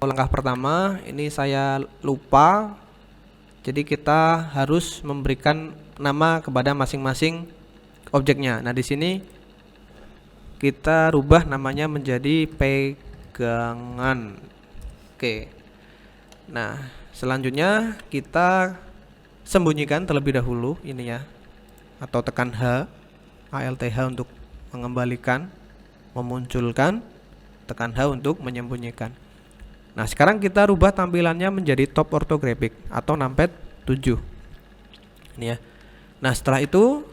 Langkah pertama ini saya lupa, jadi kita harus memberikan nama kepada masing-masing objeknya. Nah, di sini kita rubah namanya menjadi pegangan. Oke. Nah, selanjutnya kita sembunyikan terlebih dahulu ini ya, atau tekan H, Alt H untuk mengembalikan, memunculkan, tekan H untuk menyembunyikan. Nah, sekarang kita rubah tampilannya menjadi top orthographic atau numpad 7. Ini ya. Nah, setelah itu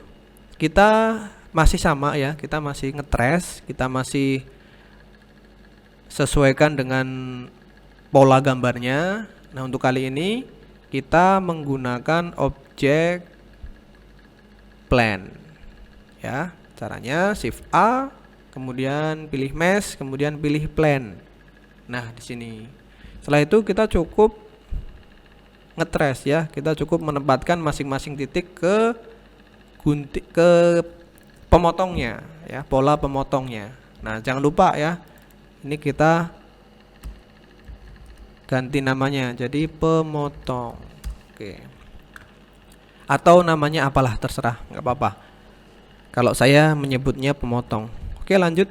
kita masih sama ya, kita masih ngetrace, kita masih sesuaikan dengan pola gambarnya. Nah, untuk kali ini kita menggunakan objek plan. Ya, caranya Shift A, kemudian pilih mesh, kemudian pilih plan. Nah, di sini. Setelah itu kita cukup ngetrace ya, kita cukup menempatkan masing-masing titik ke pemotongnya ya, pola pemotongnya. Nah, jangan lupa ya, ini kita ganti namanya jadi pemotong. Oke. Atau namanya apalah, terserah, nggak apa-apa. Kalau saya menyebutnya pemotong. Oke, lanjut.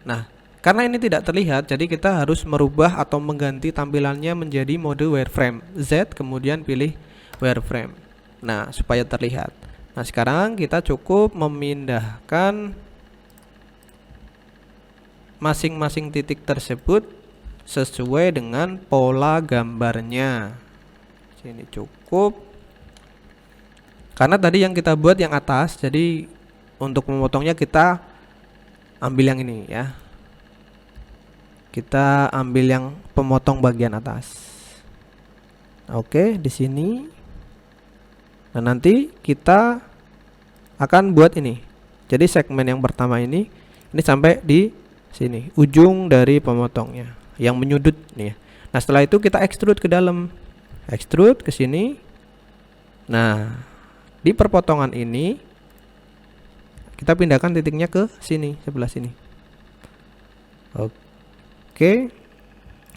Nah, karena ini tidak terlihat, jadi kita harus merubah atau mengganti tampilannya menjadi mode wireframe. Z, kemudian pilih wireframe. Nah, supaya terlihat. Nah, sekarang kita cukup memindahkan masing-masing titik tersebut sesuai dengan pola gambarnya. Sini cukup. Karena tadi yang kita buat yang atas, jadi untuk memotongnya kita ambil yang ini ya. Kita ambil yang pemotong bagian atas. Oke, di sini. Nah, nanti kita akan buat ini. Jadi segmen yang pertama ini sampai di sini, ujung dari pemotongnya yang menyudut nih ya. Nah, setelah itu kita extrude ke dalam. Extrude ke sini. Nah, di perpotongan ini kita pindahkan titiknya ke sini, sebelah sini. Oke.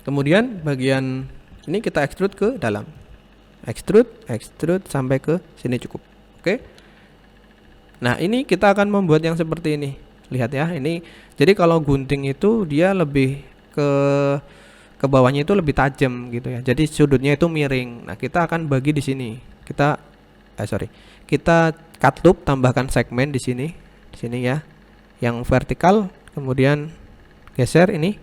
Kemudian bagian ini kita extrude ke dalam. Extrude sampai ke sini cukup. Oke. Nah, ini kita akan membuat yang seperti ini. Lihat ya, ini jadi kalau gunting itu dia lebih ke bawahnya itu lebih tajam gitu ya. Jadi sudutnya itu miring. Nah, kita akan bagi di sini. Kita cut loop, tambahkan segmen di sini. Di sini ya. Yang vertikal, kemudian geser ini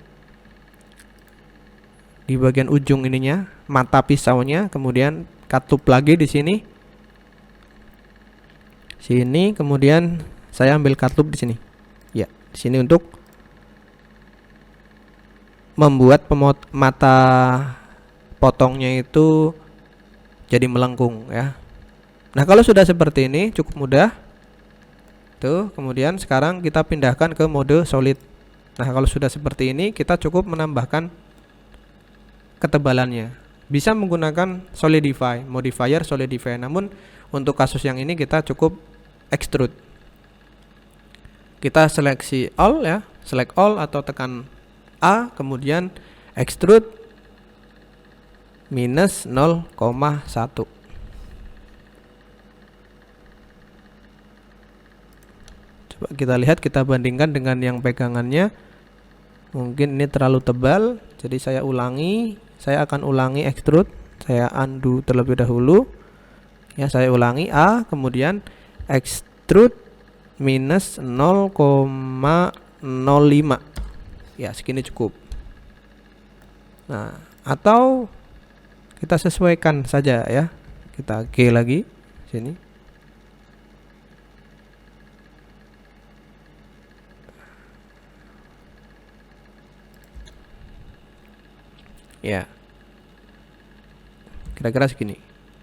di bagian ujung ininya, mata pisaunya, kemudian cut loop lagi di sini. Sini, kemudian saya ambil cut loop di sini. Ya, di sini untuk membuat mata potongnya itu jadi melengkung ya. Nah, kalau sudah seperti ini cukup mudah. Tuh, kemudian sekarang kita pindahkan ke mode solid. Nah, kalau sudah seperti ini kita cukup menambahkan ketebalannya. Bisa menggunakan solidify, modifier solidify. Namun untuk kasus yang ini kita cukup extrude. Kita seleksi all ya, select all atau tekan A, kemudian extrude minus 0,1. Coba kita lihat, kita bandingkan dengan yang pegangannya. Mungkin ini terlalu tebal, jadi saya ulangi. Saya akan ulangi extrude. Saya undo terlebih dahulu. Ya, saya ulangi A, kemudian extrude minus 0,05. Ya, segini cukup. Nah, atau kita sesuaikan saja ya. Kita G lagi sini. Ya, kira-kira segini.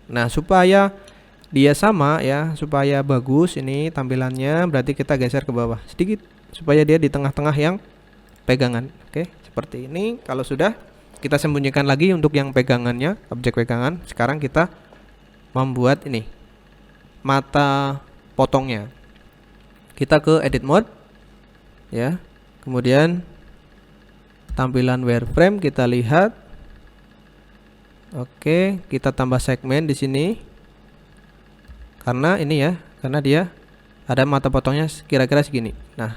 Nah, supaya dia sama ya, supaya bagus ini tampilannya, berarti kita geser ke bawah sedikit supaya dia di tengah-tengah yang pegangan. Oke, seperti ini. Kalau sudah, kita sembunyikan lagi untuk yang pegangannya, objek pegangan. Sekarang kita membuat ini mata potongnya. Kita ke edit mode ya, kemudian tampilan wireframe kita lihat. Oke, kita tambah segmen di sini. Karena ini ya, karena dia ada mata potongnya kira-kira segini. Nah,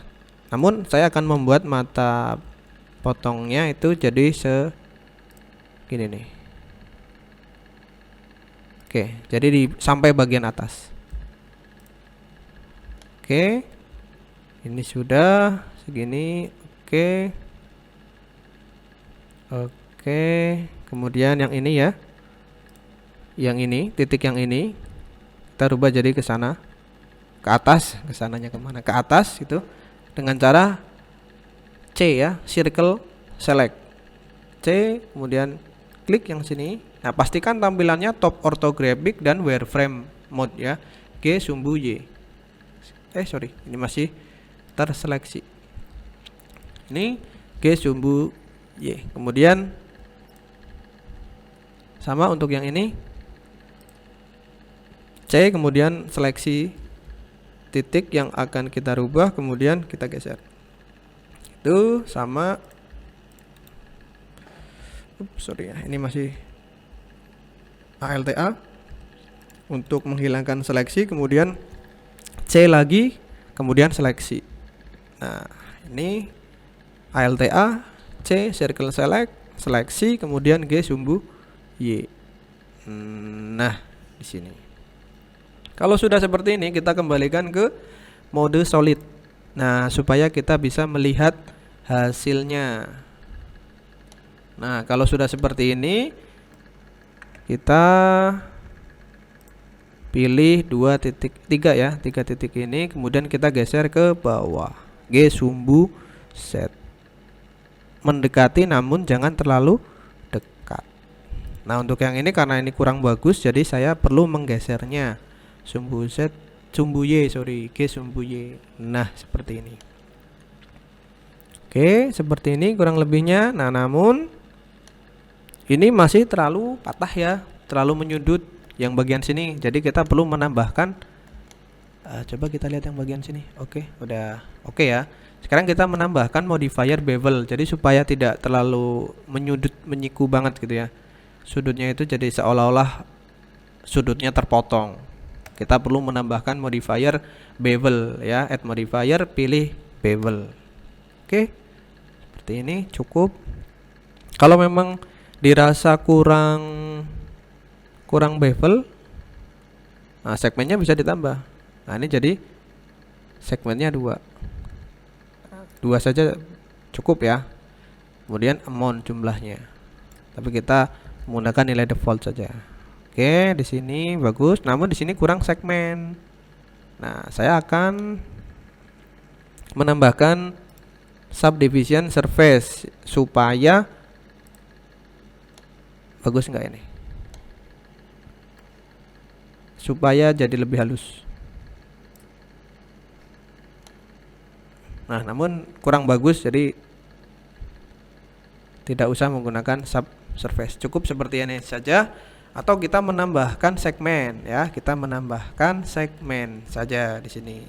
namun saya akan membuat mata potongnya itu jadi segini nih. Oke, jadi sampai bagian atas. Oke, ini sudah segini. Oke, oke. Kemudian yang ini ya, yang ini, titik yang ini kita rubah jadi ke sana, ke atas. Kesananya kemana? Ke atas itu dengan cara C ya, circle select C, kemudian klik yang sini. Nah, pastikan tampilannya top orthographic dan wireframe mode ya. G sumbu Y. Sorry, ini masih terseleksi. Ini G sumbu Y. Kemudian sama untuk yang ini C, kemudian seleksi titik yang akan kita rubah, kemudian kita geser. Itu sama. Sorry ya, ini masih ALTA untuk menghilangkan seleksi, kemudian C lagi, kemudian seleksi. Nah, ini ALTA, C, circle select, seleksi, kemudian G sumbu Y. Nah, di sini. Kalau sudah seperti ini, kita kembalikan ke mode solid. Nah, supaya kita bisa melihat hasilnya. Nah, kalau sudah seperti ini, kita pilih 2.3 ya, 3 titik ini, kemudian kita geser ke bawah. G sumbu Z. Mendekati namun jangan terlalu dekat. Nah, untuk yang ini karena ini kurang bagus, jadi saya perlu menggesernya. Sumbu Z, sumbu Y, sorry, G sumbu Y. Nah, seperti ini. Oke, seperti ini kurang lebihnya. Nah, namun ini masih terlalu patah ya, terlalu menyudut yang bagian sini. Jadi kita perlu menambahkan. Coba kita lihat yang bagian sini. Oke, udah oke ya. Sekarang kita menambahkan modifier bevel. Jadi supaya tidak terlalu menyudut, menyiku banget gitu ya. Sudutnya itu jadi seolah-olah sudutnya terpotong. Kita perlu menambahkan modifier bevel ya. Add modifier, pilih bevel. Oke, seperti ini cukup. Kalau memang dirasa kurang bevel, nah segmennya bisa ditambah. Nah, ini jadi segmennya 2 saja cukup ya. Kemudian amount jumlahnya, tapi kita menggunakan nilai default saja. Oke, di sini bagus, namun di sini kurang segmen. Nah, saya akan menambahkan subdivision surface supaya bagus enggak ini? Supaya jadi lebih halus. Nah, namun kurang bagus, jadi tidak usah menggunakan sub surface. Cukup seperti ini saja. Atau kita menambahkan segmen ya, kita menambahkan segmen saja di sini.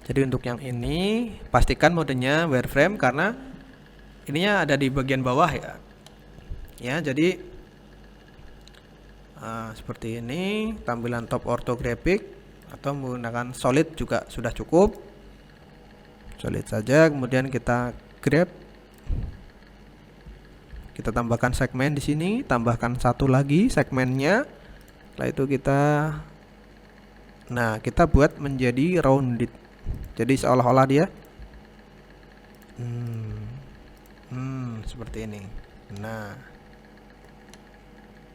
Jadi untuk yang ini pastikan modenya wireframe karena ininya ada di bagian bawah ya. Ya, jadi seperti ini tampilan top orthographic, atau menggunakan solid juga sudah cukup. Solid saja, kemudian kita grab. Kita tambahkan segmen di sini, tambahkan satu lagi segmennya. Setelah itu kita buat menjadi rounded. Jadi seolah-olah dia seperti ini. Nah,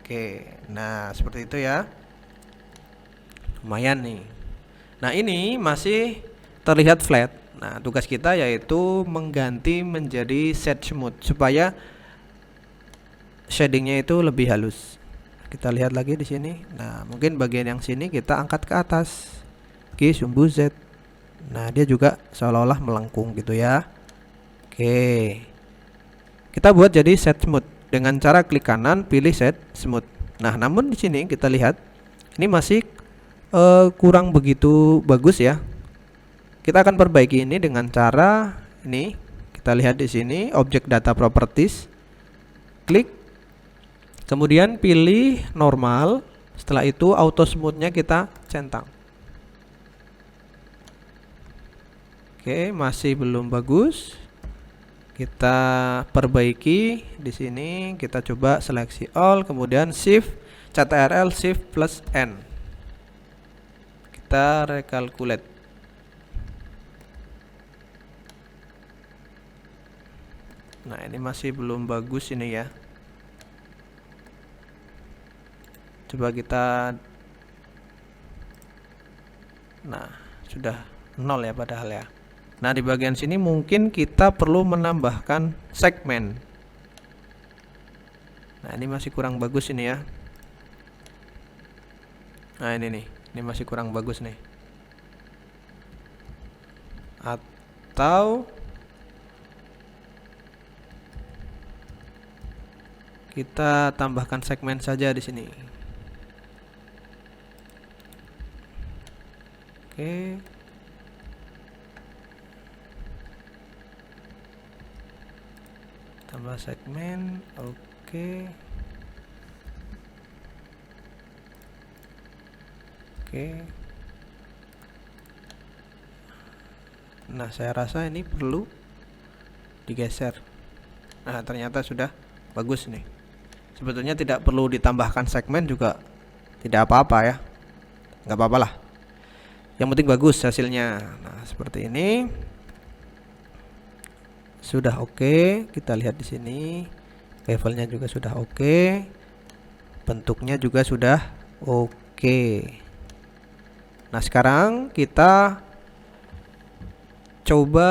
oke, nah seperti itu ya. Lumayan nih. Nah, ini masih terlihat flat. Nah, tugas kita yaitu mengganti menjadi shade smooth supaya shadingnya itu lebih halus. Kita lihat lagi di sini. Nah, mungkin bagian yang sini kita angkat ke atas. G sumbu Z. Nah, dia juga seolah-olah melengkung gitu ya. Oke. Kita buat jadi shade smooth dengan cara klik kanan, pilih shade smooth. Nah, namun di sini kita lihat ini masih kurang begitu bagus ya. Kita akan perbaiki ini dengan cara ini. kita lihat di sini objek data properties, klik, kemudian pilih normal. Setelah itu auto smoothnya kita centang. Oke, masih belum bagus. Kita perbaiki di sini. Kita coba seleksi all, kemudian shift ctrl shift plus n. Kita recalculate. Nah, ini masih belum bagus ini ya. Coba kita. Nah, sudah 0 ya padahal ya. Nah, di bagian sini mungkin kita perlu menambahkan segmen. Nah, ini masih kurang bagus ini ya. Nah, ini nih. Ini masih kurang bagus nih. Atau kita tambahkan segmen saja di sini. Oke. Tambah segmen. Oke. Nah, saya rasa ini perlu digeser. Nah, ternyata sudah bagus nih. Sebetulnya tidak perlu ditambahkan segmen juga tidak apa-apa ya. Nggak apa-apa lah. Yang penting bagus hasilnya. Nah, seperti ini. Sudah oke. Kita lihat di sini. Levelnya juga sudah oke. Bentuknya juga sudah oke. Nah, sekarang kita coba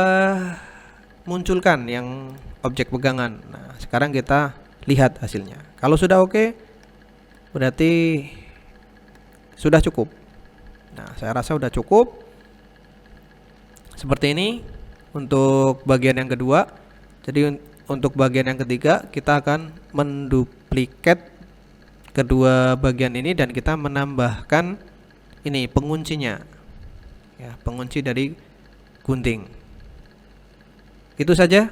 munculkan yang objek pegangan. Nah, sekarang kita lihat hasilnya. Kalau sudah oke, berarti sudah cukup. Nah, saya rasa sudah cukup. Seperti ini untuk bagian yang kedua. Jadi untuk bagian yang ketiga kita akan menduplikat kedua bagian ini dan kita menambahkan ini penguncinya. Ya, pengunci dari gunting. Itu saja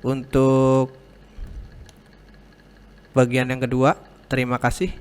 untuk bagian yang kedua. Terima kasih.